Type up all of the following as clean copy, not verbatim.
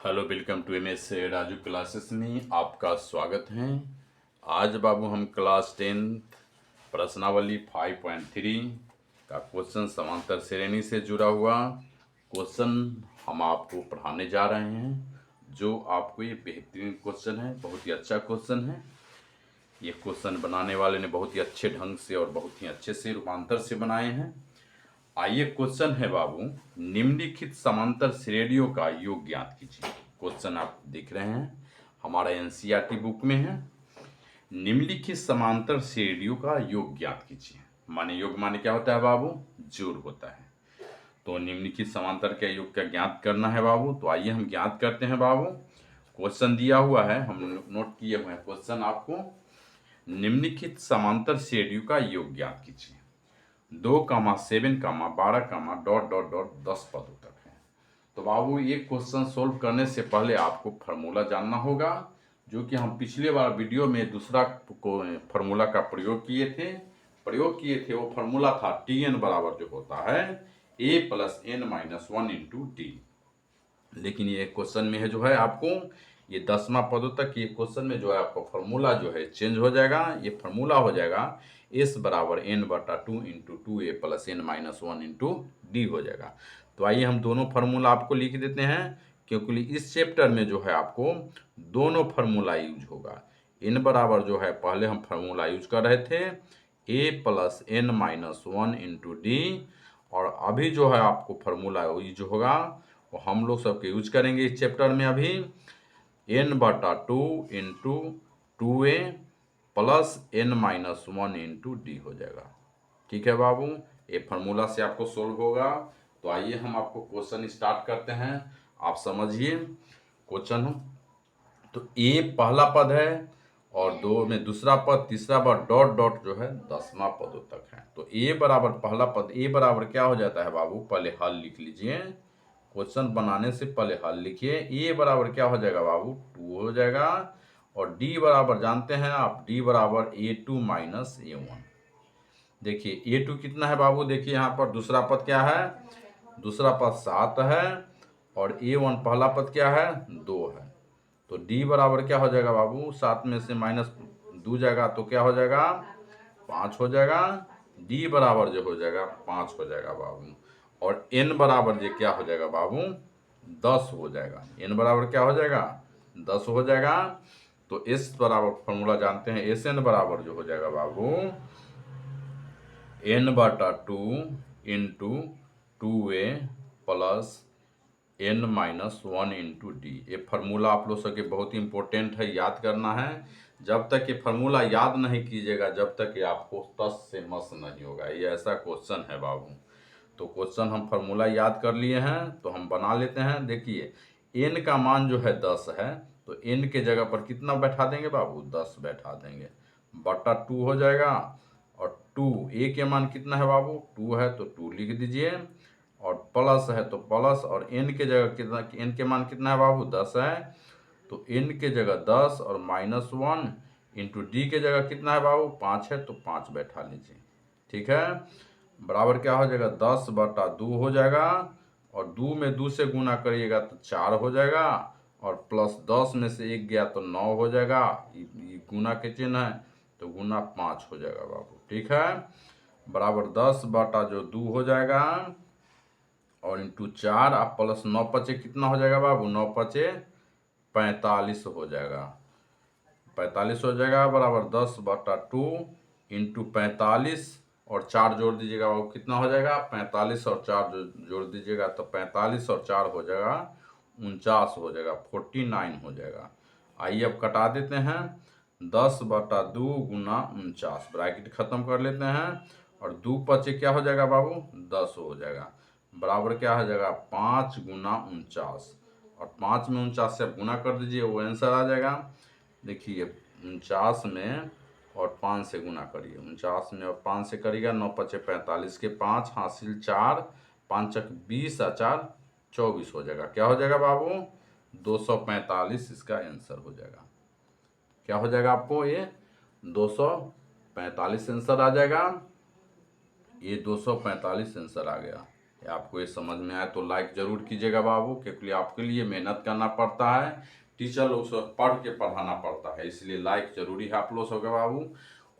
Hello, welcome to MS Raju classes में आपका स्वागत है। आज बाबू हम क्लास 10th प्रश्नावली 5.3 का क्वेश्चन समांतर श्रेणी से जुड़ा हुआ क्वेश्चन हम आपको पढ़ाने जा रहे हैं। जो आपको ये बेहतरीन क्वेश्चन है, बहुत ही अच्छा क्वेश्चन है। ये क्वेश्चन बनाने वाले ने बहुत ही अच्छे ढंग से और बहुत ही अच्छे से रूपांतर से बनाए हैं। आइए, क्वेश्चन है बाबू, निम्नलिखित समांतर श्रेणियों का योग ज्ञात कीजिए। क्वेश्चन आप देख रहे हैं, हमारा NCERT बुक में है। निम्नलिखित समांतर श्रेणियों का योग ज्ञात कीजिए। माने योग माने क्या होता है बाबू? जोड़ होता है। तो निम्नलिखित समांतर के योग का ज्ञात करना है बाबू। तो आइए हम ज्ञात करते हैं बाबू। क्वेश्चन दिया हुआ है, हम नोट किए हुए हैं क्वेश्चन आपको। निम्नलिखित समांतर श्रेणियों का योग ज्ञात कीजिए। 2, 7, 12, डॉट 10 पदों तक है। तो बाबू ये क्वेश्चन सोल्व करने से पहले आपको फार्मूला जानना होगा, जो कि हम पिछले बार वीडियो में दूसरा फार्मूला का प्रयोग किए थे। वो फार्मूला था Tn बराबर जो होता है A+n-1 इंटू डी। लेकिन ये क्वेश्चन में है जो है आपको ये 10वां पदों तक ये क्वेश्चन में जो है आपका फार्मूला जो है चेंज हो जाएगा। ये फार्मूला हो जाएगा S बराबर n/2 into 2a+n-1 into D हो जाएगा। तो आइए हम दोनों फार्मूला आपको लिख देते हैं, क्योंकि इस चैप्टर में जो है आपको दोनों फार्मूला यूज होगा। n बराबर जो है पहले हम फार्मूला यूज कर रहे थे A+n-1 इंटू डी, और अभी जो है आपको फार्मूला यूज होगा वो हम लोग सबके यूज करेंगे इस चैप्टर में अभी n/2 into 2a+n-1 into D हो जाएगा। ठीक है बाबू, ये फार्मूला से आपको सोल्व होगा। तो आइए हम आपको क्वेश्चन स्टार्ट करते हैं। आप समझिए क्वेश्चन। तो ए पहला पद है और 2 में दूसरा पद, तीसरा पद, डॉट डॉट जो है 10वां पदों तक है। तो ए बराबर पहला पद, ए बराबर क्या हो जाता है बाबू? पहले हल लिख लीजिए। क्वेश्चन बनाने से पहले हल लिखिए। ए बराबर क्या हो जाएगा बाबू? 2 हो जाएगा। और डी बराबर जानते हैं आप, डी बराबर A2 माइनस A1। देखिए A2 कितना है बाबू? देखिए यहाँ पर दूसरा पद क्या है? दूसरा पद 7 है। और A1 पहला पद क्या है? 2 है। तो डी बराबर क्या हो जाएगा बाबू? 7 में से -2 जाएगा तो क्या हो जाएगा? 5 हो जाएगा। डी बराबर जो हो जाएगा 5 हो जाएगा बाबू। और n बराबर ये क्या हो जाएगा बाबू? 10 हो जाएगा। n बराबर क्या हो जाएगा? 10 हो जाएगा। तो s बराबर फॉर्मूला जानते हैं, Sn बराबर जो हो जाएगा बाबू n/2 into 2a+n-1 into D. ये फार्मूला आप लोग सबके बहुत ही इंपॉर्टेंट है, याद करना है। जब तक ये फार्मूला याद नहीं कीजिएगा, जब तक ये आपको तस से मस नहीं होगा। ये ऐसा क्वेश्चन है बाबू। तो क्वेश्चन हम फार्मूला याद कर लिए हैं, तो हम बना लेते हैं। देखिए n का मान जो है 10 है, तो n के जगह पर कितना बैठा देंगे बाबू? 10 बैठा देंगे, बटा 2 हो जाएगा। और 2 a के मान कितना है बाबू? 2 है तो 2 लिख दीजिए। और प्लस है तो प्लस, और n के जगह कितना, n के मान कितना है बाबू? 10 है। तो n के जगह 10 और -1 इंटू डी के जगह कितना है बाबू? 5 है तो 5 बैठा लीजिए। ठीक है, बराबर क्या हो जाएगा? 10/2 हो जाएगा। और 2 में 2 से गुना करिएगा तो 4 हो जाएगा। और प्लस 10 में से 1 गया तो 9 हो जाएगा। ये गुना के चिन्ह है तो गुना 5 हो जाएगा बाबू। ठीक है, बराबर 10/2 हो जाएगा। और इंटू 4 आप प्लस 9 पचे कितना हो जाएगा बाबू? 9 पचे 45 हो जाएगा। 45 हो जाएगा, बराबर 10/2 इंटू 45 और 4 जोड़ दीजिएगा बाबू, कितना हो जाएगा? 45 और 4 जोड़ दीजिएगा तो 45 और 4 हो जाएगा 49 हो जाएगा, 49 हो जाएगा। आइए अब कटा देते हैं। 10/2 गुना 49, ब्रैकेट खत्म कर लेते हैं। और 2 पचे क्या हो जाएगा बाबू? 10 हो जाएगा, बराबर क्या हो जाएगा? 5 गुना 49। और 5 में 49 से आप गुना कर दीजिए, वो आंसर आ जाएगा। देखिए 49 में और 5 से गुना करिए, 49 में और 5 से करिएगा, 9 पचे 45 के 5 हासिल 4, 5 चक 20 और 4 24 हो जाएगा। क्या हो जाएगा बाबू? 245 इसका आंसर हो जाएगा। क्या हो जाएगा आपको? ये 245 आंसर आ जाएगा। ये 245 आंसर आ गया। आपको ये समझ में आए तो लाइक जरूर कीजिएगा बाबू, क्योंकि आपके लिए मेहनत करना पड़ता है, टीचर लोग से पढ़ के पढ़ाना पड़ता है, इसलिए लाइक जरूरी है आप लोग सबके बाबू।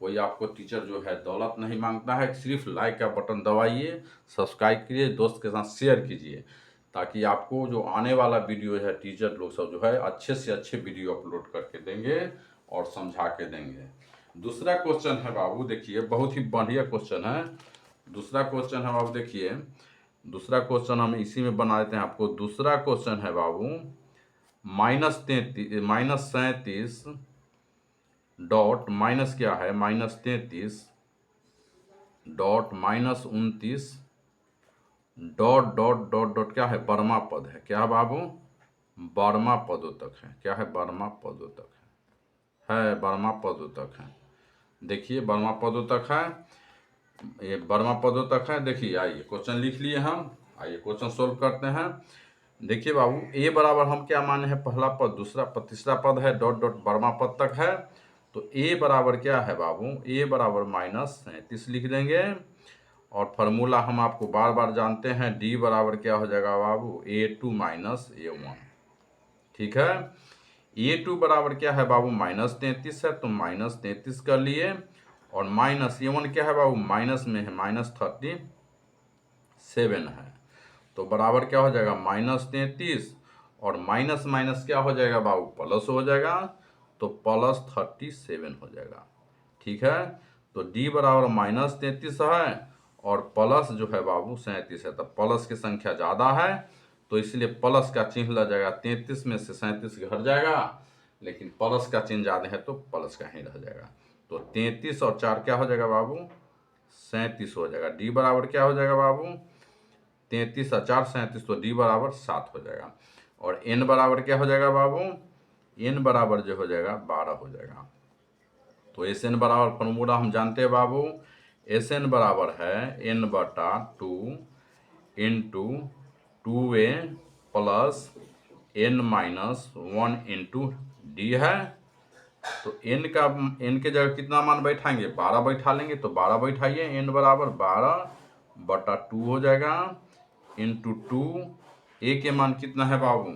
कोई आपको टीचर जो है दौलत नहीं मांगता है, सिर्फ लाइक का बटन दबाइए, सब्सक्राइब कीजिए, दोस्त के साथ शेयर कीजिए, ताकि आपको जो आने वाला वीडियो है टीचर लोग सब जो है अच्छे से अच्छे वीडियो अपलोड करके देंगे और समझा के देंगे। दूसरा क्वेश्चन है बाबू, देखिए बहुत ही बढ़िया क्वेश्चन है। दूसरा क्वेश्चन है बाबू, देखिए दूसरा क्वेश्चन हम इसी में बना देते हैं आपको। दूसरा क्वेश्चन है बाबू -37 डॉट माइनस क्या है, -33 dot -29 dot dot dot dot क्या है, वर्मा पद है। क्या है बाबू, वर्मा पदोतक है। क्या है, वर्मा पदोतक है वर्मा पदोतक है। देखिए वर्मा पदोतक है, ये वर्मा पदोतक है। देखिए आइए क्वेश्चन लिख लिए हम, आइए क्वेश्चन सोल्व करते हैं। देखिए बाबू ए बराबर हम क्या माने हैं, पहला पद, दूसरा पद, तीसरा पद है, डॉट डॉट वर्मा पद तक है। तो ए बराबर क्या है बाबू, ए बराबर -37 लिख देंगे। और फार्मूला हम आपको बार बार जानते हैं, डी बराबर क्या हो जाएगा बाबू, A2 - A1। ठीक है, A2 बराबर क्या है बाबू, -33 है, तो -33 कर लिए। और -A1 क्या है बाबू, माइनस में है, -37 है। तो बराबर क्या हो जाएगा, -33 और माइनस माइनस क्या हो जाएगा बाबू, प्लस हो जाएगा, तो +37 हो जाएगा। ठीक है, तो डी बराबर -33 है और प्लस जो है बाबू 37 है, तो प्लस की संख्या ज़्यादा है, तो इसलिए प्लस का चिन्ह लग जाएगा। 33 में से 37 घट जाएगा, लेकिन प्लस का चिन्ह ज़्यादा है तो प्लस का ही रह जाएगा। तो 33 और 4 क्या हो जाएगा बाबू, 37 हो जाएगा। डी बराबर क्या हो जाएगा बाबू, 33 और 4 37, तो डी बराबर 7 हो जाएगा। और एन बराबर क्या हो जाएगा बाबू, एन बराबर जो हो जाएगा 12 हो जाएगा। तो एस एन बराबर फॉर्मूला हम जानते हैं बाबू, एस एन बराबर है n/2 into 2a plus n-1 into D है। तो n के जगह कितना मान बैठाएंगे, 12 बैठा लेंगे, तो 12 बैठाइए, n बराबर 12/2 हो जाएगा इंटू 2। ए के मान कितना है बाबू,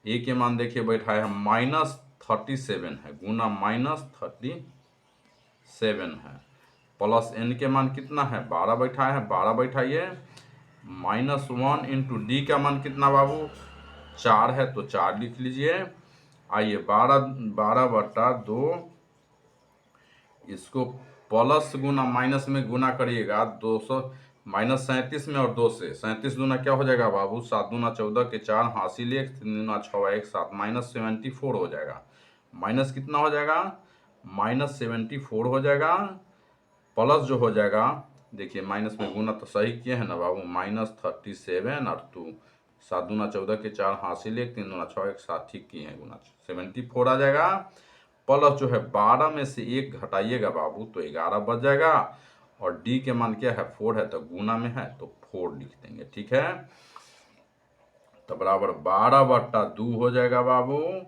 ए के मान देखिए बैठाए हम -37 है, गुना -37 है, प्लस एन के मान कितना है, 12 बैठाए हैं, 12 बैठाइए, -1 इंटू डी का मान कितना बाबू, 4 है, तो 4 लिख लीजिए। आइए 12/2, इसको प्लस गुना माइनस में गुना करिएगा, 200 -37 में और 2 से 37 दूना क्या हो जाएगा बाबू, 7 दूना 14 के 4 हासिल 1, 3 दूना 6 1 7, -74 हो जाएगा। माइनस कितना हो जाएगा, -74 हो जाएगा। प्लस जो हो जाएगा, देखिए माइनस में गुना तो सही किए हैं ना बाबू, -37 और 2, 7 दूना 14 के 4 हासिल 1, 3 दूना 6 1 7, ठीक किए हैं, गुना 74 आ जाएगा। प्लस जो है 12 में से 1 घटाइएगा बाबू, तो 11 बच जाएगा। और डी के मान क्या है, 4 है, तो गुना में है, तो 4 लिख देंगे। ठीक है, तो बराबर 12/2 हो जाएगा बाबू,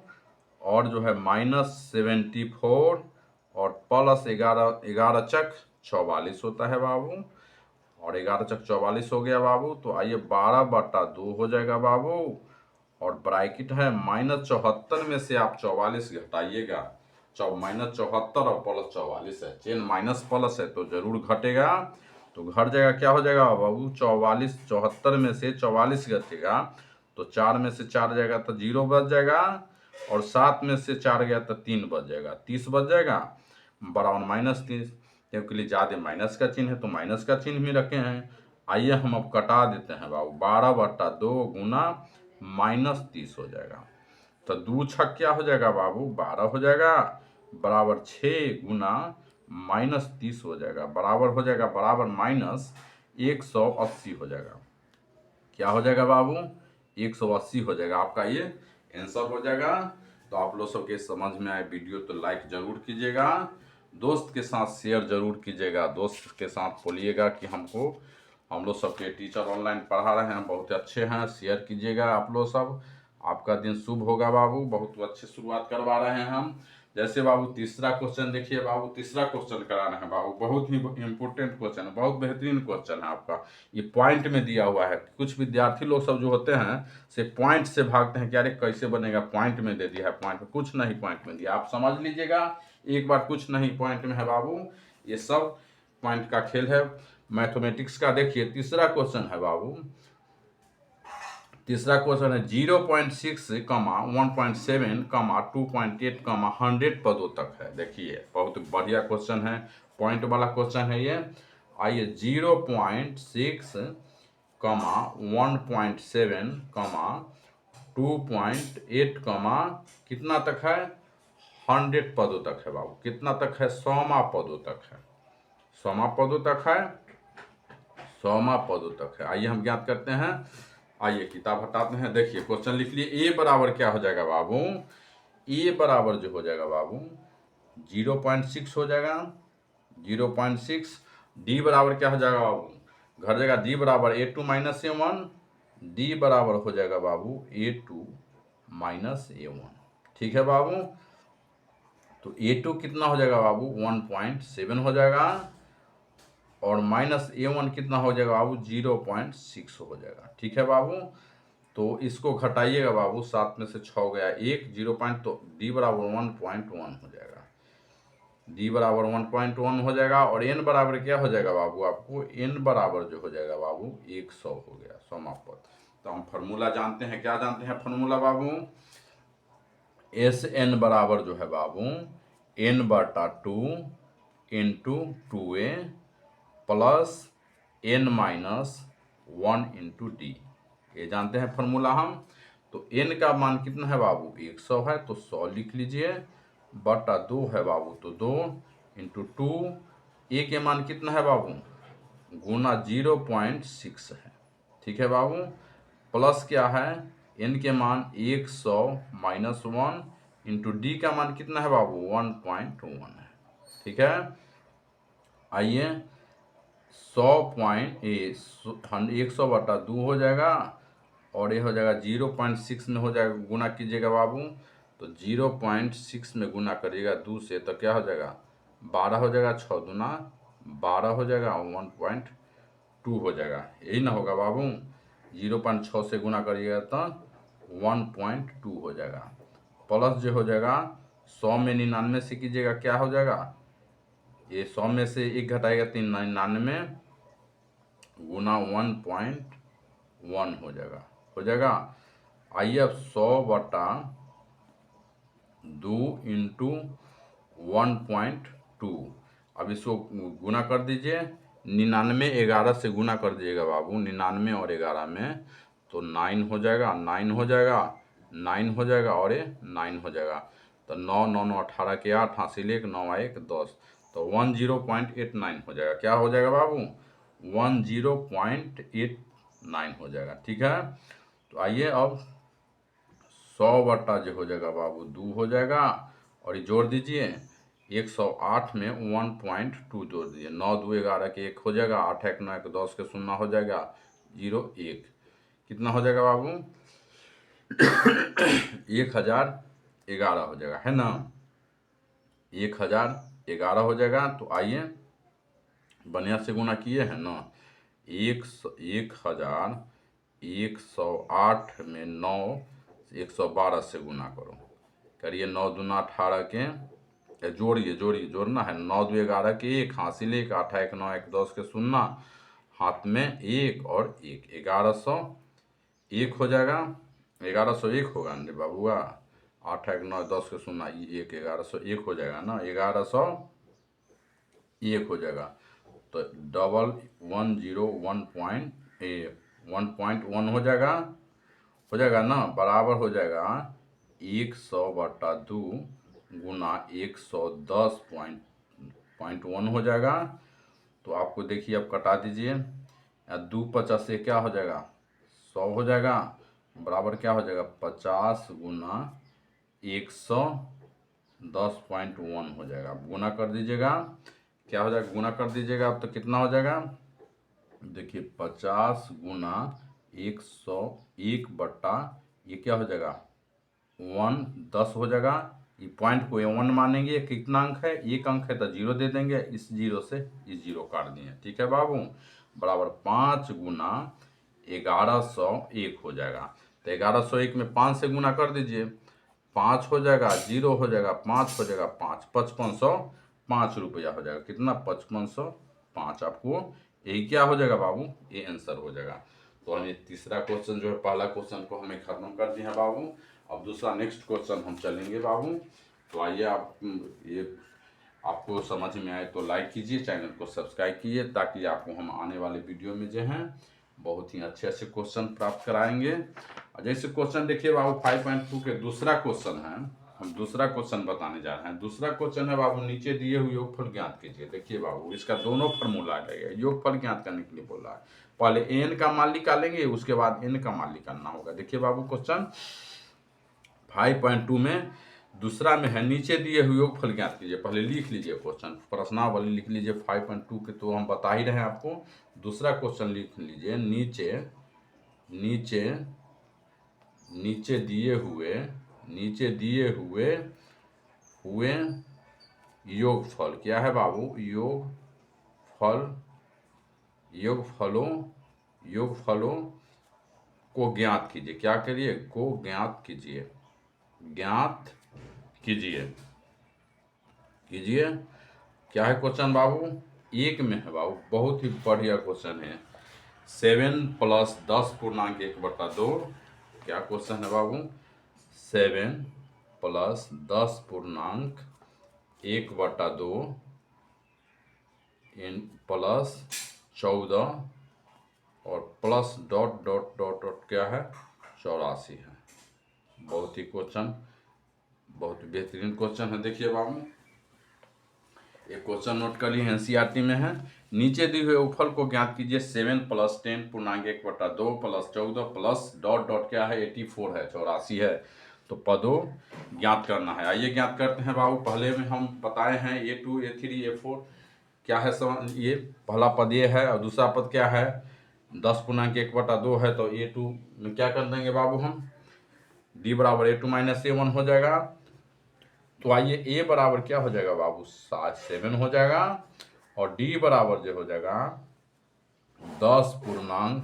और जो है -74 और प्लस 11, 11 चक 44 होता है बाबू, और 11 चक 44 हो गया बाबू। तो आइए 12/2 हो जाएगा बाबू, और ब्रैकेट है -74 में से आप 44 घटाइएगा, -74 और प्लस 44 है, चेन माइनस प्लस है तो जरूर घटेगा, तो घट जाएगा, क्या हो जाएगा बाबू, 44, 74 में से 44 घटेगा, तो 4 में से 4 जाएगा तो 0 बच जाएगा, और 7 में से 4 गया तो 3 बच जाएगा, 30 बच जाएगा, बराबर -30, क्योंकि लिए ज़्यादा माइनस का चिन्ह है तो माइनस का चिन्ह भी रखे हैं। आइए हम अब कटा देते हैं बाबू, 12/2 गुना -30 हो जाएगा, तो 2 छक क्या हो जाएगा बाबू, 12 हो जाएगा, बराबर 6 गुना -30 हो जाएगा, बराबर हो जाएगा, बराबर -180 हो जाएगा। क्या हो जाएगा बाबू, 180 हो जाएगा, आपका ये आंसर हो जाएगा। तो आप लोग सबके समझ में आए वीडियो तो लाइक जरूर कीजिएगा, दोस्त के साथ शेयर जरूर कीजिएगा, दोस्त के साथ बोलिएगा कि हम लोग सबके टीचर ऑनलाइन पढ़ा रहे हैं, बहुत अच्छे हैं, शेयर कीजिएगा आप लोग सब, आपका दिन शुभ होगा बाबू, बहुत अच्छी शुरुआत करवा रहे हैं हम। जैसे बाबू तीसरा क्वेश्चन देखिए बाबू, तीसरा क्वेश्चन कराना है बाबू, बहुत ही इंपॉर्टेंट क्वेश्चन है, बहुत बेहतरीन क्वेश्चन है आपका। ये पॉइंट में दिया हुआ है। कुछ विद्यार्थी लोग सब जो होते हैं से पॉइंट से भागते हैं कि अरे कैसे बनेगा, पॉइंट में दे दिया है, पॉइंट में कुछ नहीं, पॉइंट में दिया, आप समझ लीजिएगा एक बार, कुछ नहीं पॉइंट में है बाबू, ये सब पॉइंट का खेल है मैथमेटिक्स का। देखिए तीसरा क्वेश्चन है बाबू, तीसरा क्वेश्चन है 0.6 कमा 1.7 कमा 2.8 कमा 100 पदों तक है। देखिए बहुत बढ़िया क्वेश्चन है, पॉइंट वाला क्वेश्चन है ये। आइए 0.6 कमा 1.7 कमा 2.8 कमा कितना तक है, 100 पदों तक है बाबू। कितना तक है, 100 पदों तक है, 100 पदों तक है, 100 पदों तक है। आइए हम ज्ञात करते हैं, आइए किताब हटाते हैं। देखिए क्वेश्चन लिख लिए, ए बराबर क्या हो जाएगा बाबू, ए बराबर जो हो जाएगा बाबू 0.6 हो जाएगा, 0.6। डी बराबर क्या हो जाएगा बाबू, घर जाएगा डी बराबर A2 माइनस A1, डी बराबर हो जाएगा बाबू A2 माइनस A1। ठीक है बाबू, तो A2 कितना हो जाएगा बाबू 1.7 हो जाएगा, और माइनस A1 कितना हो जाएगा बाबू 0.6 हो जाएगा। ठीक है बाबू, तो इसको घटाइएगा बाबू, 7 में से 6 गया 1, 0 पॉइंट, तो डी बराबर 1.1 हो जाएगा, डी बराबर 1.1 हो जाएगा। और एन बराबर क्या हो जाएगा बाबू, आपको एन बराबर जो हो जाएगा बाबू 100 हो गया, 100 पद। तो हम फार्मूला जानते हैं, क्या जानते हैं फार्मूला बाबू, एस एन बराबर जो है बाबू एन बटा 2 into 2a plus N minus 1 into D, ये जानते हैं फार्मूला हम। तो n का मान कितना है बाबू 100 है, तो 100 लिख लीजिए, बटा 2 है बाबू तो 2 इंटू 2, ए के मान कितना है बाबू गुना 0.6 है। ठीक है बाबू, प्लस क्या है, n के मान 100 माइनस 1 इंटू डी का मान कितना है बाबू 1.1 है। ठीक है, आइए 100 बटा 2 हो जाएगा, और ये हो जाएगा 0.6 में हो जाएगा, गुना कीजिएगा बाबू, तो 0.6 में गुना करिएगा 2 से, तो क्या हो जाएगा 12 हो जाएगा, 6 दूना 12 हो जाएगा, 1.2 हो जाएगा, यही ना होगा बाबू। 0.6 से गुना करिएगा तो 1.2 हो जाएगा, प्लस जो हो जाएगा 100 में 99 से कीजिएगा, क्या हो जाएगा, ये 100 में से 1 घटाएगा 99 गुना 1.1 हो जाएगा। आइए अब 100 बटा 2 इंटू 1.2, अब इसको गुना कर दीजिए, 99 11 से गुना कर दीजिएगा बाबू, 99 और 11 में, तो 9 हो जाएगा, 9 हो जाएगा, 9 हो जाएगा, और ये 9 हो जाएगा, तो 9 9 9 18 के 8, हासिल 1 9 1 10, तो 10.89 हो जाएगा। क्या हो जाएगा बाबू 10.89 हो जाएगा। ठीक है, तो आइए अब 100 बटा जो हो जाएगा बाबू 2 हो जाएगा, और ये जोड़ दीजिए, 108 में 1.2 जोड़ दीजिए, 9 2 11 के 1 हो जाएगा, 8 1 9 1 10 के 0 हो जाएगा, 0 1, कितना हो जाएगा बाबू 1011 हो जाएगा, है ना, 1011 हो जाएगा। तो आइए बढ़िया से गुना किए हैं ना, 1108 में 9 112 से गुना करो, करिए 9 दूना 18 के, जोड़िए जोड़ना है, 9 2 11 के 1, हासिल 1 8 1 9 1 10 के 0, हाथ में 1 और 1, 1101 हो जाएगा, 1101 होगा ना बाबुआ, 8 1 9 10 के 0 1 1101 हो जाएगा ना, 1101 हो जाएगा। तो 1.1 हो जाएगा ना, बराबर हो जाएगा 100 बटा 2 गुना 110.1 हो जाएगा। तो आपको देखिए, अब कटा दीजिए, 2 50 से क्या हो जाएगा 100 हो जाएगा, बराबर क्या हो जाएगा 50 गुना 110.1 हो जाएगा। गुना कर दीजिएगा, क्या हो जाएगा, गुना कर दीजिएगा, अब तो कितना हो जाएगा, देखिए 50 गुना 101 बटा ये क्या हो जाएगा 10 हो जाएगा, ये पॉइंट को A1 मानेंगे। कितना अंक है, एक अंक है तो 0 दे देंगे, इस 0 से इस 0 काट दिए। ठीक है बाबू, बराबर 5 गुना 1101 हो जाएगा। तो 1101 में 5 से गुना कर दीजिए, 5 हो जाएगा, 0 हो जाएगा, 5 हो जाएगा, 5 5505 रुपया हो जाएगा। कितना, 5505। आपको यही क्या हो जाएगा बाबू, ये आंसर हो जाएगा। तो हमें तीसरा क्वेश्चन जो है, पहला क्वेश्चन को हमें खत्म कर दिया है बाबू। अब दूसरा नेक्स्ट क्वेश्चन हम चलेंगे बाबू। तो आइए, आप ये आपको समझ में आए तो लाइक कीजिए, चैनल को सब्सक्राइब कीजिए, ताकि आपको हम आने वाले वीडियो में जो हैं बहुत ही अच्छे अच्छे क्वेश्चन प्राप्त कराएंगे। जैसे क्वेश्चन देखिए बाबू, 5.2 के दूसरा क्वेश्चन है, हम दूसरा क्वेश्चन बताने जा रहे हैं। दूसरा क्वेश्चन है बाबू, नीचे दिए हुए योगफल ज्ञात कीजिए। देखिए बाबू, इसका दोनों फॉर्मूला लगेगा, योगफल ज्ञात करने के लिए बोल रहा है। पहले एन का मान निकालेंगे, उसके बाद एन का मान निकालना होगा। देखिए बाबू, क्वेश्चन 5.2 में दूसरा में है, नीचे दिए हुए योगफल ज्ञात कीजिए। पहले लिख लीजिए क्वेश्चन, प्रश्नावली लिख लीजिए। 5.2 के तो हम बता ही रहे हैं आपको। दूसरा क्वेश्चन लिख लीजिए, नीचे नीचे नीचे दिए हुए योगफल, क्या है बाबू, योगफलों को ज्ञात कीजिए। क्या करिए, को ज्ञात कीजिए, क्या है क्वेश्चन बाबू, एक में है बाबू, बहुत ही बढ़िया क्वेश्चन है। 7 + 10 पूर्णांक 1/2। क्या क्वेश्चन है बाबू, 7 + 10 पूर्णांक 1/2 प्लस 14 और plus dot dot dot dot क्या है, 84 है। बहुत ही क्वेश्चन, बहुत बेहतरीन क्वेश्चन है। देखिए बाबू, एक क्वेश्चन नोट कर लिए, एनसीईआरटी में है। नीचे दिए हुए योगफल को ज्ञात कीजिए। 7 + 10 पूर्णांक 1/2 प्लस 14 प्लस डॉट डॉट क्या है, 84 है, 84 है। तो पदों ज्ञात करना है। आइए ज्ञात करते हैं बाबू। पहले में हम बताए हैं A2 A3 A4 क्या है, ये पहला पद ये है, और दूसरा पद क्या है, 10 पूर्णांक 1/2 है। तो A2 में क्या कर देंगे बाबू हम, D बराबर A2 - A1 हो जाएगा। तो आइए, A बराबर क्या हो जाएगा बाबू, 7 हो जाएगा, और D बराबर जो हो जाएगा 10 पूर्णांक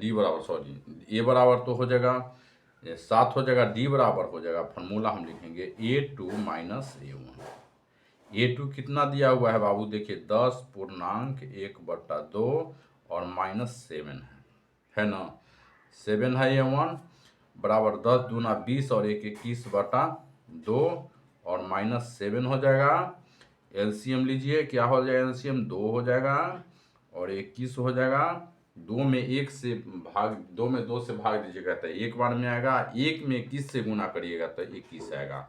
D बराबर, सॉरी, A बराबर तो हो जाएगा 7 हो जाएगा, D बराबर हो जाएगा, फॉर्मूला हम लिखेंगे A2 - A1। A2 कितना दिया हुआ है बाबू, देखिए 10 पूर्णांक 1/2 और -7 है ना, 7 है A1, बराबर 10 दूना 20 और 1 21/2 और -7 हो जाएगा। एलसीएम लीजिए, क्या हो जाएगा एलसीएम, 2 हो जाएगा और 21 हो जाएगा। 2 में 2 से भाग दीजिएगा तो 1 बार में आएगा, 1 में 21 से गुना करिएगा तो 21 आएगा,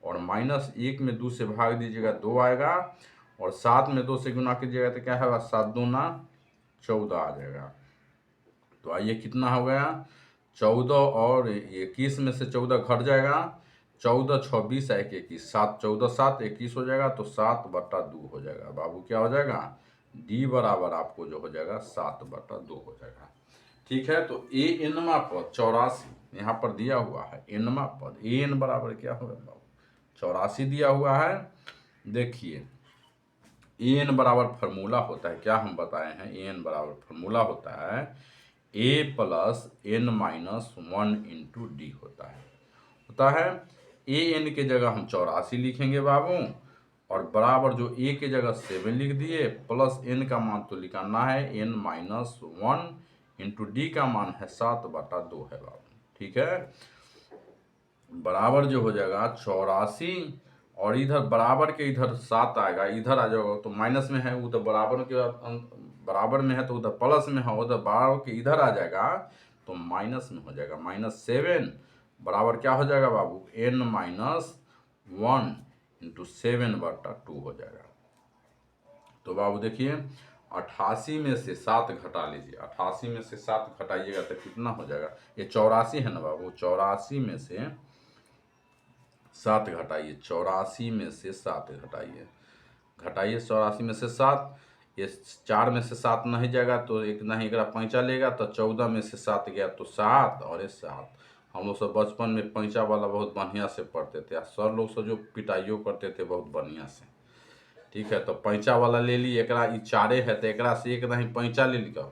और -1 में 2 से भाग दीजिएगा 2 आएगा, और 7 में 2 से गुना कीजिएगा तो क्या होगा, 7 दूना 14 आ जाएगा। तो आइए, कितना हो गया, 14 और 21 में से 14 घट जाएगा, 14 × 6 20 1 21, 7 14 7 21 हो जाएगा, तो 7/2 हो जाएगा बाबू। क्या हो जाएगा, D बराबर आपको जो हो जाएगा 7/2 हो जाएगा। ठीक है, तो एनवा पद 84 यहाँ पर दिया हुआ है, एनवा पद एन बराबर क्या होगा बाबू, 84 दिया हुआ है। देखिए, एन बराबर फार्मूला होता है, क्या हम बताए हैं, एन बराबर फार्मूला होता है A + n - 1 × D होता है। ए एन के जगह हम 84 लिखेंगे बाबू, और बराबर जो A के जगह 7 लिख दिए, प्लस n का मान तो लिखाना है n - 1 × D का मान है 7/2 है बाबू। ठीक है, बराबर जो हो जाएगा 84, और इधर बराबर के इधर 7 आएगा, इधर आ जाएगा, तो माइनस में है उधर, बराबर में है तो उधर प्लस में है, उधर बराबर के इधर आ जाएगा तो माइनस में हो जाएगा, -7 बराबर क्या हो जाएगा बाबू, n - 1 × 7/2 हो जाएगा। तो बाबू देखिए, 88 में से 7 घटा लीजिए, 88 में से 7 घटाइएगा तो कितना हो जाएगा, ये 84 है ना बाबू, 84 में से 7 घटाइए, 84 में से 7 घटाइए, 84 में से 7, ये 4 में से 7 नहीं जाएगा तो एक नहीं, 5 लेगा तो 14 में से 7 गया तो 7, और ये 7 हम लोग सब बचपन में पैंचा वाला बहुत बढ़िया से पढ़ते थे, सर लोग से जो पिटाइयो करते थे बहुत बढ़िया से। ठीक है, तो पैंचा वाला ले ली, एकरा ई चारे है तो एकरा से एक नहीं पैंचा ले लिया,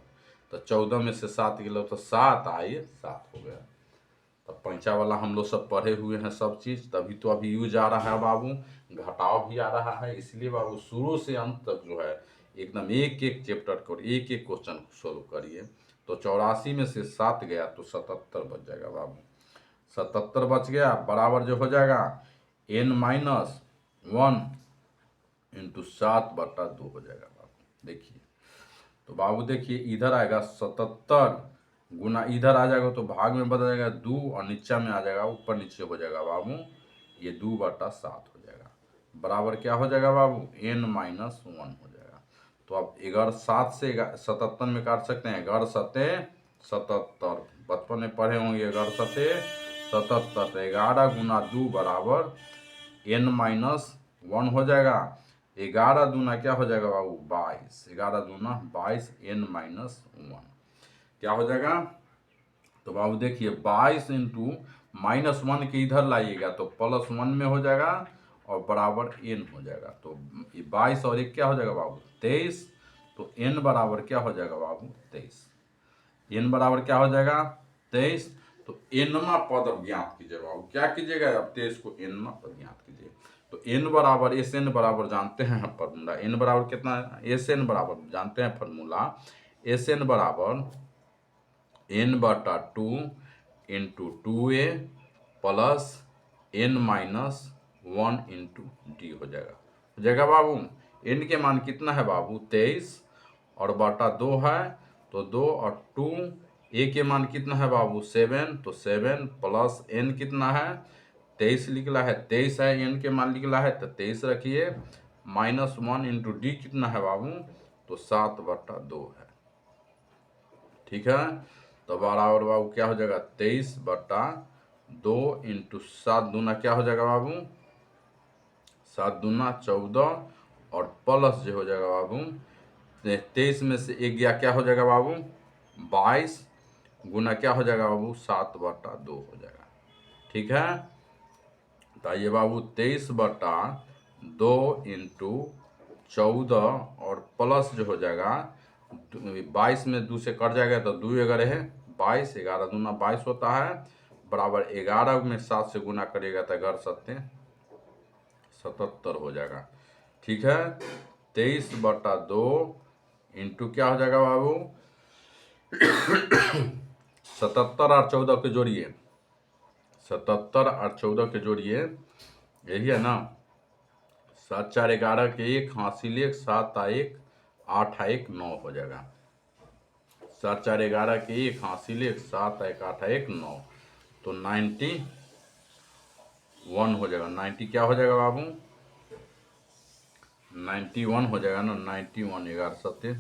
तो 14 में से 7 गेलो तो 7 आए, 7 हो गया। तो पैंचा वाला हम लोग सब पढ़े हुए हैं सब चीज़, तभी तो अभी यूज आ रहा है बाबू, घटाव भी आ रहा है। इसलिए बाबू शुरू से अंत तक जो है एकदम एक एक चैप्टर को एक एक क्वेश्चन सोल्व करिए। तो 84 में से 7 गया तो 77 बच जाएगा बाबू। 77 बच गया बराबर जो हो जाएगा n-1 इंटू 7/2 हो जाएगा बाबू। देखिए तो बाबू देखिए इधर आएगा 77 गुना इधर आ जाएगा तो भाग में बदल जाएगा 2 और नीचा में आ जाएगा, ऊपर नीचे हो जाएगा बाबू, ये 2/7 हो जाएगा। बराबर क्या हो जाएगा बाबू, n-1 हो जाएगा। तो अब 7 से 77 में काट सकते हैं, 11×7=77। बचपन में पढ़े होंगे 11×7=77, 11 गुना 2 बराबर n-1 हो जाएगा। 11 दूना क्या हो जाएगा बाबू, 22, 11 दूना 22, n-1 क्या हो जाएगा। तो बाबू देखिए 22 इंटू -1 के इधर लाइएगा तो +1 में हो जाएगा और बराबर n हो जाएगा। तो 22 और 1 क्या हो जाएगा बाबू, 23। तो n बराबर क्या हो जाएगा बाबू, 23। n बराबर क्या हो जाएगा, 23। तो nवा पद अब ज्ञात कीजिए बाबू, क्या कीजिएगा, अब 23 को nवा पद ज्ञात कीजिए। तो n बराबर Sn बराबर जानते हैं फॉर्मूला, n बराबर कितना है, Sn बराबर जानते हैं फॉर्मूला, Sn बराबर n/2 into 2a plus n-1 into D हो जाएगा बाबू। n के मान कितना है बाबू, 23 और बटा 2 है तो 2 और 2, a के मान कितना है बाबू, 7, तो 7 प्लस n कितना है, 23 निकला है, 23 है, n के मान निकला है तो 23 रखिए, -1 इंटू डी कितना है बाबू, तो 7/2 है। ठीक है, तो बराबर बाबू क्या हो जाएगा, 23/2 इंटू 7 दूना क्या हो जाएगा बाबू, 7 दूना 14 और प्लस जो हो जाएगा बाबू 23 में से 1 गया क्या हो जाएगा बाबू, 22 गुना क्या हो जाएगा बाबू, 7/2 हो जाएगा। ठीक है, तो ये बाबू 23/2 इंटू 14 और प्लस जो हो जाएगा 22 में 2 से कट जाएगा तो 2 11 है 22, 11 दूना 22 होता है, बराबर 11 में 7 से गुना करिएगा तो 11×7=77 हो जाएगा। ठीक है, 23/2 इंटू क्या हो जाएगा बाबू, 77 और 14 के जोड़िए, 77 और 14 के जोड़िए, यही है ना, 7×4=11 के 1 हासिल 1, 7×1 8×1 9 हो जाएगा। 7×4=11 के 1 हासिल 1, 7×1 8×1 9, तो 91 हो जाएगा। 90 क्या हो जाएगा बाबू, 91 हो जाएगा ना, 91, 11×7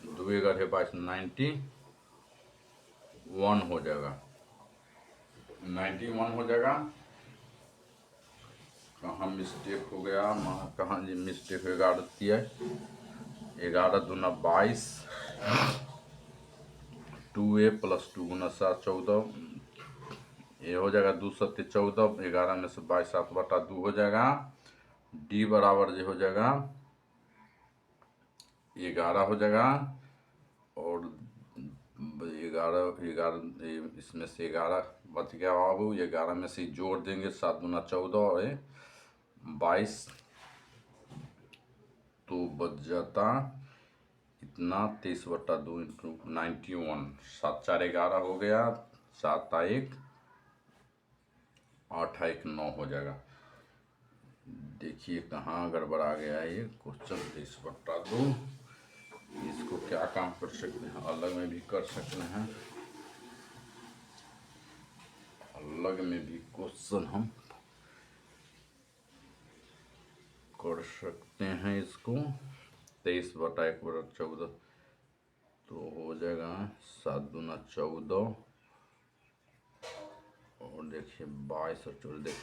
2 11 22, 91 हो जाएगा, 91 हो जाएगा। कहाँ मिस्टेक हो गया, कहाँ जी मिस्टेक हो, 11 दिया, 11 दूना 22, 2a प्लस 2 गुना 7 14, ये हो जाएगा 2×7 14, 11 में से 22 7/2 हो जाएगा। डी बराबर जो हो जाएगा 11 हो जाएगा और 11 इसमें से 11 बच गया बाबू, 11 में से जोड़ देंगे, 7 दूना 14 और 22 तो बच जाता इतना 23/2 इंटू 91, 7×4=11 हो गया, 7×1 8×1 9 हो जाएगा। देखिए कहाँ गड़बड़ा गया है ये क्वेश्चन, 23/2, इसको क्या काम कर सकते हैं, अलग में भी कर सकते हैं, अलग में भी क्वेश्चन हम कर सकते हैं इसको। 23/1/14 तो हो जाएगा 7 दूना 14 और देखिए 22 और 14,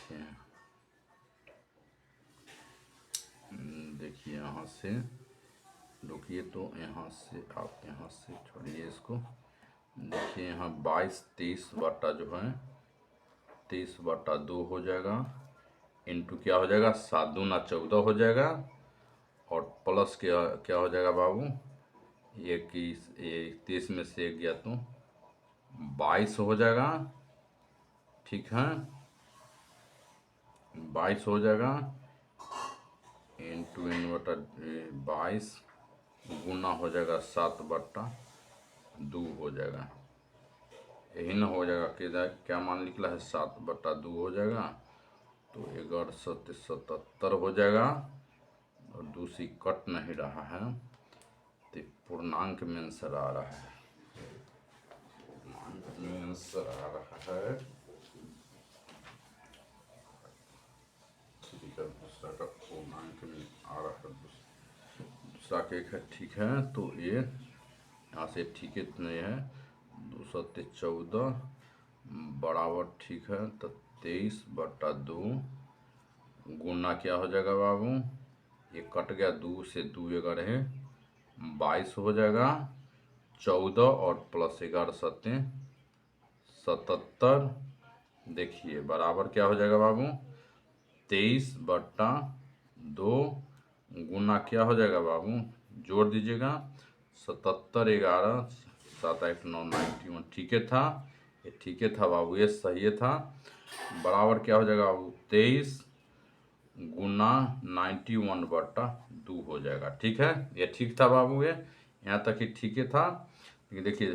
देखिए यहाँ से रुकिए, तो यहाँ से आप यहाँ से छोड़िए इसको, देखिए यहाँ 22 23 बटा जो है 23/2 हो जाएगा, इंटू क्या हो जाएगा 7 दूना 14 हो जाएगा, और प्लस क्या क्या हो जाएगा बाबू 31 में से 1 गया तो 22 हो जाएगा। ठीक है, 22 हो जाएगा, इंटू 22 गुना हो जाएगा 7/2 हो जाएगा। यही ना हो जाएगा कि क्या मान निकला है 7/2 हो जाएगा, तो 1177 हो जाएगा, और दूसरी कट नहीं रहा है तो पूर्णांक में आंसर आ रहा है, पूर्णांक में आंसर आ रहा है। ठीक है, दूसरा का पूर्णांक में आ रहा है, दूसरा के एक है। ठीक है, तो ये यहाँ से ठीक है नहीं है, 214 बराबर ठीक है, तो 23/2 गुना क्या हो जाएगा बाबू, ये कट गया, 2 से 2 11 22 हो जाएगा, 14 और प्लस 11 7 77। देखिए बराबर क्या हो जाएगा बाबू 23/2 गुना क्या हो जाएगा बाबू, जोड़ दीजिएगा 77 11 7 8 9 91। ठीक है था, ये ठीक है था बाबू, ये सही था। बराबर क्या हो जाएगा बाबू 23 गुना 91/2 हो जाएगा। ठीक है, ये ठीक था बाबू, ये यहाँ तक ही ठीक है था। लेकिन देखिए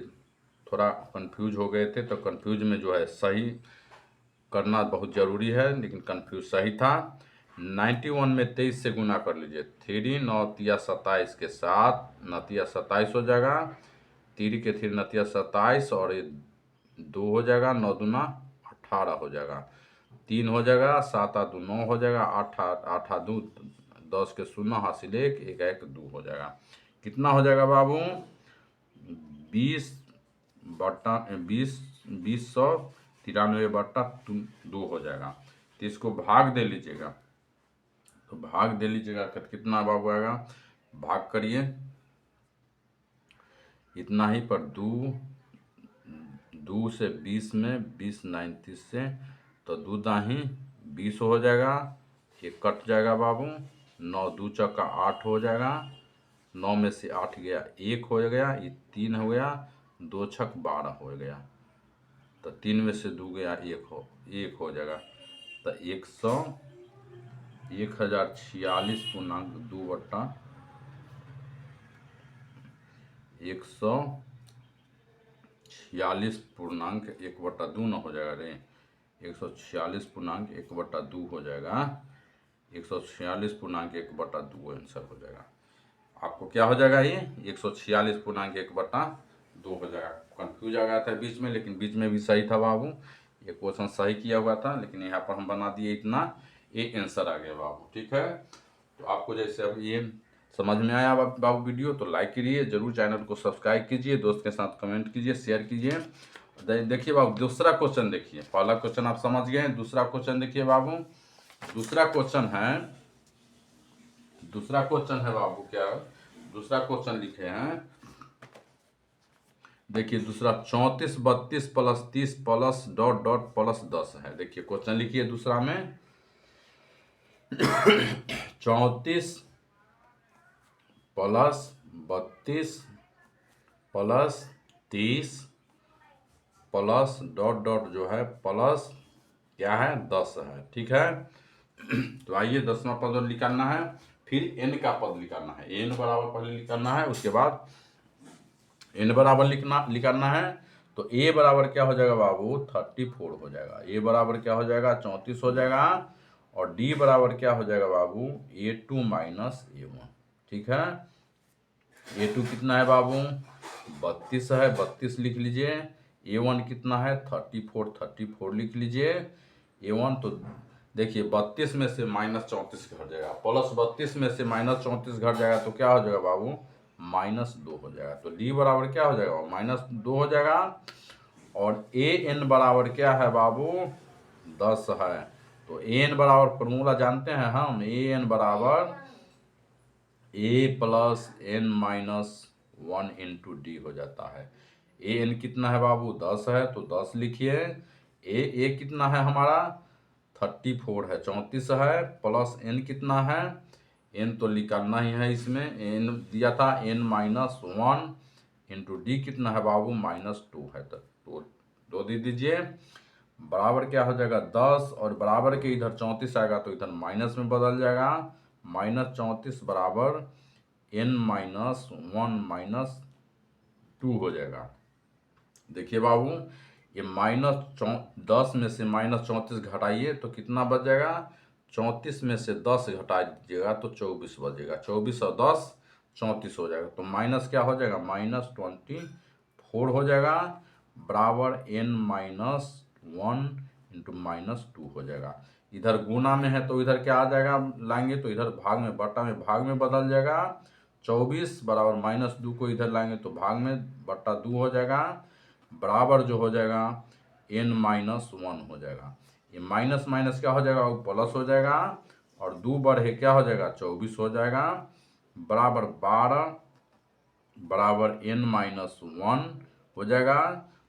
थोड़ा कंफ्यूज हो गए थे, तो कंफ्यूज में जो है सही करना बहुत ज़रूरी है, लेकिन कंफ्यूज सही था। 91 में 23 से गुना कर लीजिए, 3 9 तिया 27 के साथ 9 27 हो जाएगा, 3 के 3 9 27, और ये 2 हो जाएगा, 9 दूना 18 हो जाएगा, 3 हो जाएगा, 7 2 9 हो जाएगा, 8 2 10 के 0 हासिल 1 1 1 2 हो जाएगा। कितना हो जाएगा बाबू 20/93 हो जाएगा। तो इसको भाग दे लीजिएगा, तो भाग दे लीजिएगा तो कितना बाबू आएगा, भाग करिए इतना ही पर 2 से 20 में 20 39 से, तो 2 दाही 20 हो जाएगा, ये कट जाएगा बाबू, 9 2 चौका 8 हो जाएगा, 9 में से 8 गया 1 हो गया, ये 3 हो गया, 2 छक 12 हो गया, तो 3 में से 2 गया 1 हो जाएगा, तो 1046.2 बट्टा 146.1/2 न हो जाएगा रे, 146.1/2 हो जाएगा, 146.1/2 आंसर हो जाएगा। आपको क्या हो जाएगा, ये 146.1/2 हो जाएगा। कंफ्यूज आ गया था बीच में, लेकिन बीच में भी सही था बाबू, ये क्वेश्चन सही किया हुआ था, लेकिन यहाँ पर हम बना दिए इतना, ये आंसर आ गया बाबू। ठीक है, तो आपको जैसे अब ये समझ में आया बाबू वीडियो, तो लाइक कीजिए जरूर, चैनल को सब्सक्राइब कीजिए, दोस्त के साथ कमेंट कीजिए, शेयर कीजिए। देखिए बाबू दूसरा क्वेश्चन देखिए, पहला क्वेश्चन आप समझ गए, दूसरा क्वेश्चन देखिए बाबू, दूसरा क्वेश्चन है बाबू, क्या दूसरा क्वेश्चन लिखे हैं, देखिए दूसरा 34 32 plus 30 plus dot dot plus 10 है। देखिए क्वेश्चन लिखिए दूसरा में 34 plus 32 plus 30 plus dot dot जो है प्लस क्या है 10 है। ठीक है, तो आइए 10वां पद निकालना है, फिर n का पद निकालना है, n बराबर पहले निकालना है, उसके बाद n बराबर निकालना है। तो a बराबर क्या हो जाएगा बाबू 34 हो जाएगा, a बराबर क्या हो जाएगा 34 हो जाएगा, और d बराबर क्या हो जाएगा बाबू a2 माइनस a1। ठीक है, a2 कितना है बाबू 32 है, 32 लिख लीजिए, a1 कितना है 34 लिख लीजिए, a1 तो देखिए 32 में से -34 घट जाएगा, प्लस 32 में से -34 घट जाएगा, तो क्या हो जाएगा बाबू -2 हो जाएगा, तो d बराबर क्या हो जाएगा -2 हो जाएगा, और an बराबर क्या है बाबू 10 है। तो an बराबर फॉर्मूला जानते हैं हम, an बराबर a plus n minus 1 into D हो जाता है। an कितना है बाबू 10 है, तो 10 लिखिए, ए कितना है हमारा 34 है, 34 है, प्लस एन कितना है, एन तो निकालना ही है, इसमें एन दिया था n-1 इंटू डी कितना है बाबू -2 है, तो 2 दे दीजिए, बराबर क्या हो जाएगा 10, और बराबर के इधर 34 आएगा तो इधर माइनस में बदल जाएगा, -34 बराबर n-1 -2 हो जाएगा। देखिए बाबू ये -10 में से -34 घटाइए तो कितना बच जाएगा, 34 में से 10 घटा दीजिएगा तो 24 बचेगा, 24 और 10 34 हो जाएगा, तो माइनस क्या हो जाएगा -24 हो जाएगा, बराबर n-1 इंटू -2 हो जाएगा। इधर गुना में है तो इधर क्या आ जाएगा, लाएंगे तो इधर भाग में, बटा में भाग में बदल जाएगा, 24 बराबर -2 को इधर लाएंगे तो भाग में बटा 2 हो जाएगा, बराबर जो हो जाएगा n-1 हो जाएगा। ये माइनस माइनस क्या हो जाएगा, वो प्लस हो जाएगा, और 2 बढ़े क्या हो जाएगा 24 हो जाएगा, बराबर 12 बराबर n-1 हो जाएगा,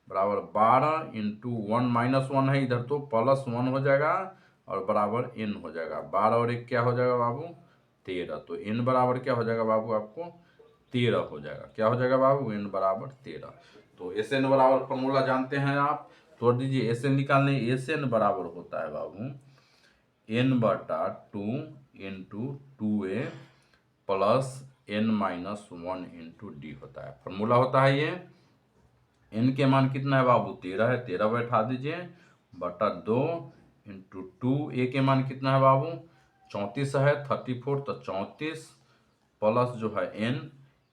बराबर 12 इंटू 1 - 1 है इधर तो +1 हो जाएगा, और बराबर n हो जाएगा, 12 और 1 क्या हो जाएगा बाबू 13, तो n बराबर क्या हो जाएगा बाबू आपको 13 हो जाएगा, क्या हो जाएगा बाबू n बराबर 13। तो एस एन बराबर फॉर्मूला जानते हैं आप, तोड़ दीजिए, एस एन निकालने, एस एन बराबर होता है बाबू n/2 into 2a plus n-1 into D होता है, फॉर्मूला होता है ये। n के मान कितना है बाबू 13 है, 13 बैठा दीजिए, बटा 2 इंटू 2, ए के मान कितना है बाबू 34 है, 34 तो 34 प्लस जो है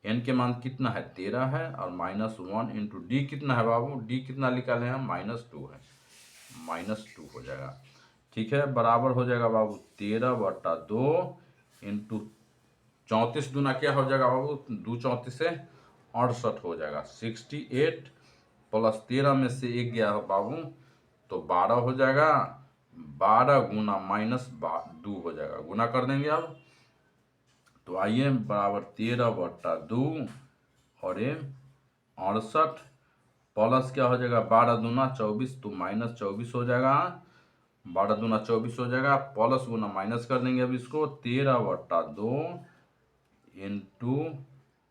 n के मान कितना है 13 है, और -1 इंटू डी कितना है बाबू, डी कितना निकाले हैं -2 है, -2 हो जाएगा, ठीक है, बराबर हो जाएगा बाबू 13/2 इंटू 34 दूना क्या हो जाएगा बाबू 2 34 से 68 हो जाएगा, 68 प्लस 13 में से 1 गया है बाबू तो 12 हो जाएगा, 12 गुना -2 हो जाएगा, गुना कर देंगे अब, तो आइए बराबर 13/2 और ये 68 प्लस क्या हो जाएगा 12 दूना 24 तो -24 हो जाएगा, 12 दूना 24 हो जाएगा, प्लस गुना माइनस कर देंगे अब इसको, 13/2 इंटू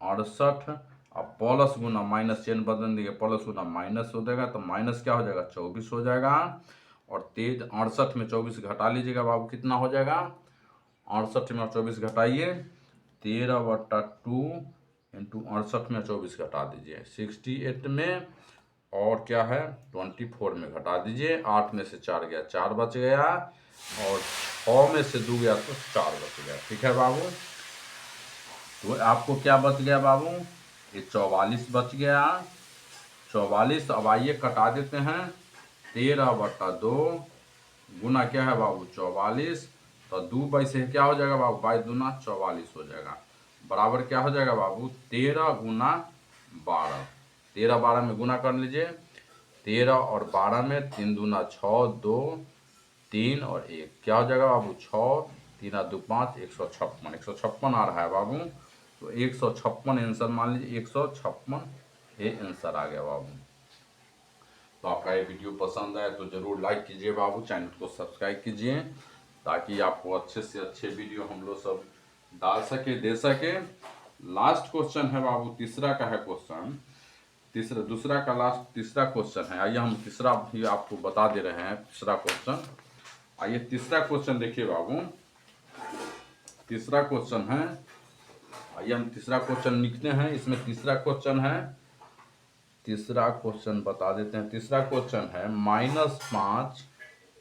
68, अब प्लस गुना माइनस चेन बदल देंगे, प्लस गुना माइनस हो जाएगा, तो माइनस क्या हो जाएगा 24 हो जाएगा, और 68 में 24 घटा लीजिएगा बाबू कितना हो जाएगा, 68 में 24 घटाइए, 13/2 इंटू 68 में 24 घटा दीजिए, 68 में और क्या है 24 में घटा दीजिए, 8 में से 4 गया 4 बच गया, और 6 में से 2 गया तो 4 बच गया, ठीक है बाबू। तो आपको क्या बच गया बाबू, ये 44 बच गया, 44, अब आइए कटा देते हैं, 13/2 गुना क्या है बाबू 44, तो 2 बाई से क्या हो जाएगा बाबू, बाई दूना 44 हो जाएगा, बराबर क्या हो जाएगा बाबू 13 गुना 12, 13 12 में गुना कर लीजिए, 13 और 12 में 3 दूना 6, 2 3 और 1 क्या हो जाएगा बाबू 6, 3 2 5, 156, 156 आ रहा है बाबू, तो 156 आंसर मान लीजिए, 156 ये आंसर आ गया बाबू। तो आपका ये वीडियो पसंद आए तो ज़रूर लाइक कीजिए बाबू, चैनल को सब्सक्राइब कीजिए, ताकि आपको अच्छे से अच्छे वीडियो हम लोग सब डाल सके दे सके। लास्ट क्वेश्चन है बाबू, तीसरा का है क्वेश्चन, दूसरा का लास्ट तीसरा क्वेश्चन है, आइए हम तीसरा भी आपको बता दे रहे हैं तीसरा क्वेश्चन। आइए तीसरा क्वेश्चन देखिए बाबू, तीसरा क्वेश्चन है, आइए हम तीसरा क्वेश्चन लिखते हैं, इसमें तीसरा क्वेश्चन है, तीसरा क्वेश्चन बता देते हैं, तीसरा क्वेश्चन है -5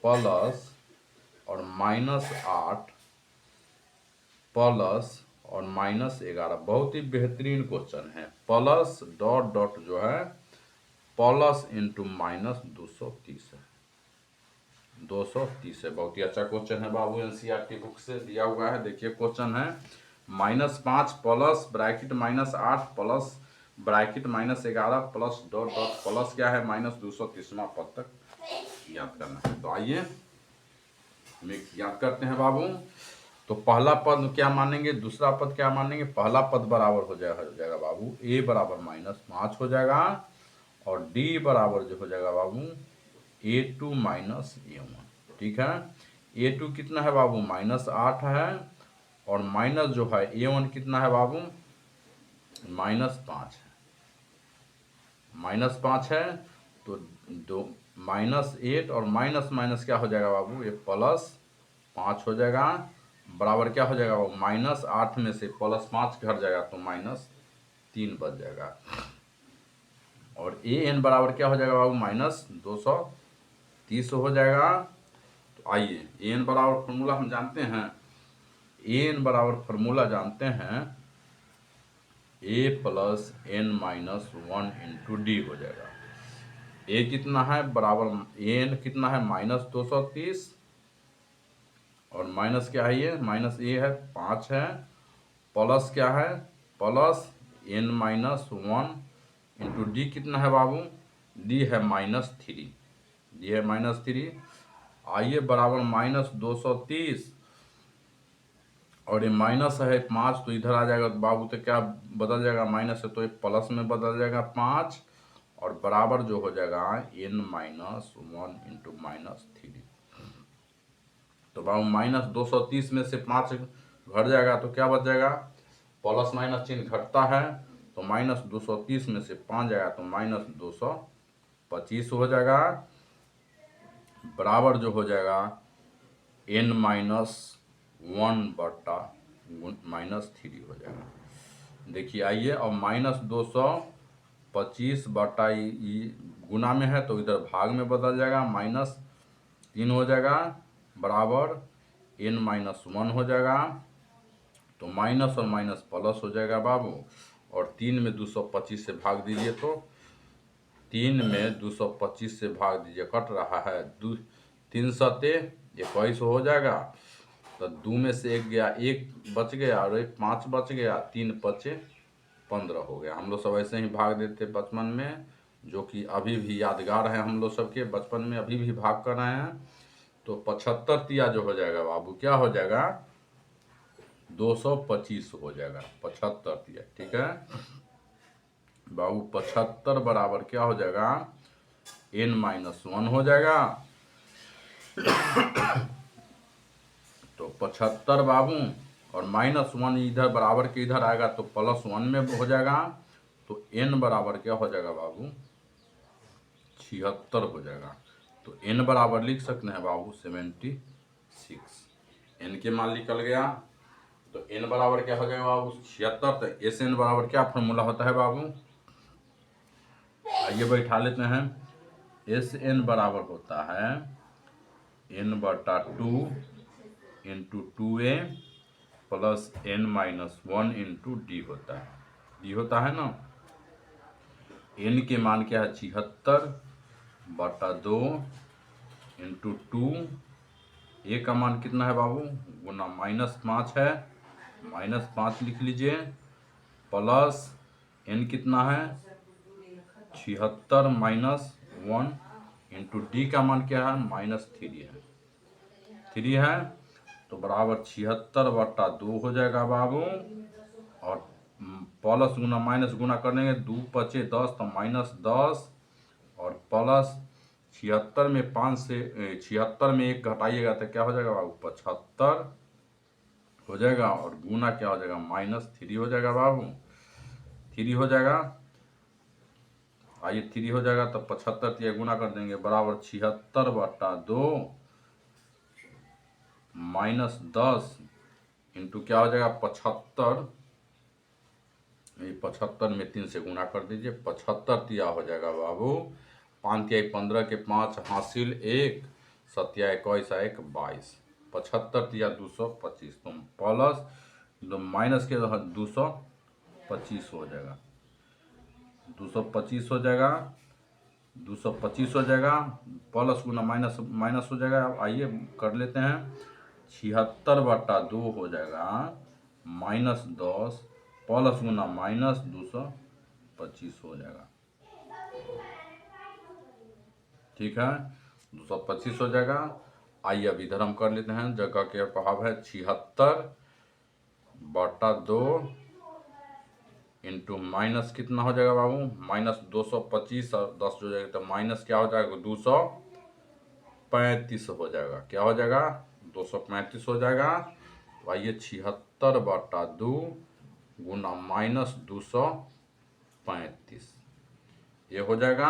प्लस और -8 प्लस और -11, बहुत ही बेहतरीन क्वेश्चन है, प्लस डॉट डॉट जो है प्लस इंटू -230 है, 230 है, बहुत ही अच्छा क्वेश्चन है बाबू, एनसीईआरटी बुक से दिया हुआ है। देखिए क्वेश्चन है -5 plus bracket -8 plus bracket -11 plus dot dot plus क्या है -230वां पद तक याद करना है। तो आइए हम एक याद करते हैं बाबू, तो पहला पद क्या मानेंगे, दूसरा पद क्या मानेंगे, पहला पद बराबर हो जाएगा बाबू a बराबर -5 हो जाएगा, और d बराबर जो हो जाएगा बाबू A2 माइनस A1। ठीक है, A2 कितना है बाबू, -8 है, और माइनस जो है A1 कितना है बाबू, -5 है। -5 है तो दो -8 और माइनस माइनस क्या हो जाएगा बाबू, ये +5 हो जाएगा, बराबर क्या हो जाएगा बाबू, -8 में से +5 घट जाएगा तो -3 बच जाएगा। और an बराबर क्या हो जाएगा बाबू, -230 हो जाएगा। तो आइए an बराबर फॉर्मूला हम जानते हैं, an बराबर फॉर्मूला जानते हैं, a + n-1 इंटू डी हो जाएगा। a कितना है बराबर, an कितना है -230, और माइनस क्या है, ये माइनस a है 5 है, प्लस क्या है, प्लस n-1 इंटू डी कितना है बाबू, डी है -3, डी है -3। आइए बराबर -230, और ये माइनस है 5 तो इधर आ जाएगा बाबू, तो क्या बदल जाएगा, माइनस है तो ये प्लस में बदल जाएगा 5, और बराबर जो हो जाएगा n-1 इंटू -3। तो बाबू -230 में से 5 घट जाएगा तो क्या बच जाएगा, प्लस माइनस चिन्ह घटता है, तो -230 में से 5 जाएगा तो -225 हो जाएगा, बराबर जो हो जाएगा n-1 बटा -3 हो जाएगा। देखिए आइए, और -225 बटा गुना में है तो इधर भाग में बदल जाएगा, -3 हो जाएगा, बराबर n-1 हो जाएगा। तो माइनस और माइनस प्लस हो जाएगा बाबू, और 3 में 225 से भाग दीजिए तो 3 में 225 से भाग दीजिए, कट रहा है 3 सते 21 हो जाएगा। तो 2 में से 1 गया, 1 बच गया, और 5 बच गया, 3 5 15 हो गया। हम लोग सब ऐसे ही भाग देते बचपन में, जो कि अभी भी यादगार है हम लोग सबके, बचपन में अभी भी भाग कर रहे हैं। तो 75 तिया जो हो जाएगा बाबू, क्या हो जाएगा, 225 हो जाएगा, 75 तिया। ठीक है बाबू, 75 बराबर क्या हो जाएगा, n-1 हो जाएगा। तो 75 बाबू, और -1 इधर बराबर के इधर आएगा तो +1 में हो जाएगा, तो n बराबर क्या हो जाएगा बाबू, 76 हो जाएगा। तो n बराबर लिख सकते हैं बाबू 76, n के मान निकल गया। तो n बराबर क्या हो जाएगा बाबू, 76। तो Sn बराबर क्या फॉर्मूला होता है बाबू, आइए बैठा लेते हैं। Sn बराबर होता है n/2 into 2a plus n-1 into D होता है, डी होता है ना। n के मान क्या है, 76/2 इंटू 2, a का मान कितना है बाबू, गुना -5 है, -5 लिख लीजिए, प्लस n कितना है 76 - 1 इंटू डी का मान क्या है, -3 है, 3 है। तो बराबर 76/2 हो जाएगा बाबू, और प्लस गुना माइनस गुना करेंगे, 2 5 10 तो -10, और प्लस 76 में 5 से 76 में 1 घटाइएगा तो क्या हो जाएगा बाबू, 75 हो जाएगा, और गुना क्या हो जाएगा, -3 हो जाएगा बाबू, 3 हो जाएगा। आइए 3 हो जाएगा तो 75 ये गुना कर देंगे, बराबर 76/2 -10 इंटू क्या हो जाएगा 75, 75 में 3 से गुना कर दीजिए, 75 तिया हो जाएगा बाबू, 5 तिया 15 के 5 हासिल 1, 7 तिया 21 1 22, 75 तिया 225, तो प्लस तो माइनस के 225 हो जाएगा, 225 हो जाएगा, 225 हो जाएगा, प्लस गुना माइनस माइनस हो जाएगा। आइए कर लेते हैं, 76/2 हो जाएगा, -10 प्लस गुना -225 हो जाएगा। ठीक है, 225 हो जाएगा। आइए अब इधर हम कर लेते हैं, जगह के अभाव है, 76/2 इंटू माइनस कितना हो जाएगा बाबू, -225, और 10 हो जाएगा तो माइनस क्या हो जाएगा, 235 हो जाएगा। क्या हो जाएगा? 235 हो जाएगा। तो आइए 76/2 गुना -235 ये हो जाएगा।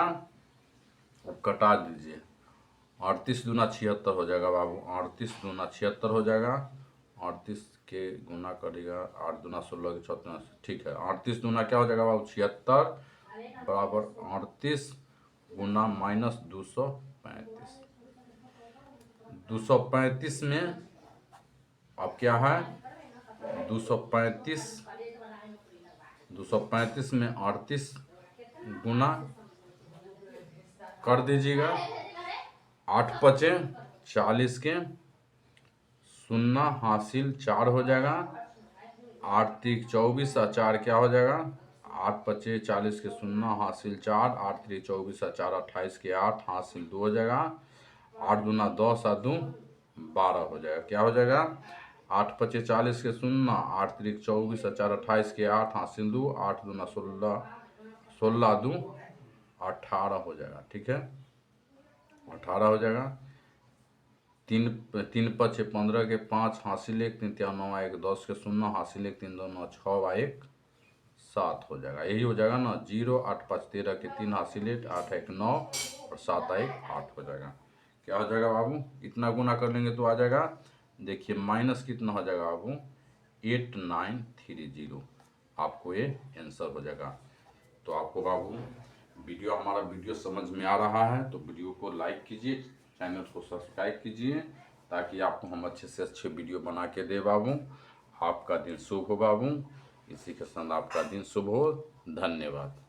अब कटा दीजिए। 38 दूना 76 हो जाएगा बाबू। 38 दूना 76 हो जाएगा। 38 के गुना करेगा 8 दूना 16 के 34। ठीक है, 38 दूना क्या हो जाएगा बाबू? 76 बराबर 38 गुना -235। 235 में अब क्या है? 235 में 38 गुना कर दीजिएगा। 8 पचे 40 के शून्य हासिल 4 हो जाएगा। 8 3 24 और 4 क्या हो जाएगा? 8 पचे 40 के शून्य हासिल 4, 8 3 24 और 4 28 के 8 हासिल 2 हो जाएगा। 8 दूना 10 और 2 12 हो जाएगा। क्या हो जाएगा? 8 पचे 40 के शून्य, 8 3 24 और 4 28 के 8 हासिल 2, 8 दूना 16, 16 2 18 हो जाएगा। ठीक है, 18 हो जाएगा। 3 3 पचे 15 के 5 हासिल 1, 3 3 9 1 10 के शून्य हासिल 1, 3 2 9 6 1 7 हो जाएगा। यही हो जाएगा ना। 0 8 5 13 के 3 हासिल 1, 8 1 9 और 7 1 8 हो जाएगा। क्या हो जाएगा बाबू? इतना गुना कर लेंगे तो आ जाएगा। देखिए माइनस कितना हो जाएगा बाबू? 8930। आपको ये आंसर हो जाएगा। तो आपको बाबू हमारा वीडियो समझ में आ रहा है तो वीडियो को लाइक कीजिए, चैनल को सब्सक्राइब कीजिए, ताकि आपको हम अच्छे से अच्छे वीडियो बना के दे बाबू। आपका दिन शुभ हो बाबू। इसी के साथ आपका दिन शुभ हो। धन्यवाद।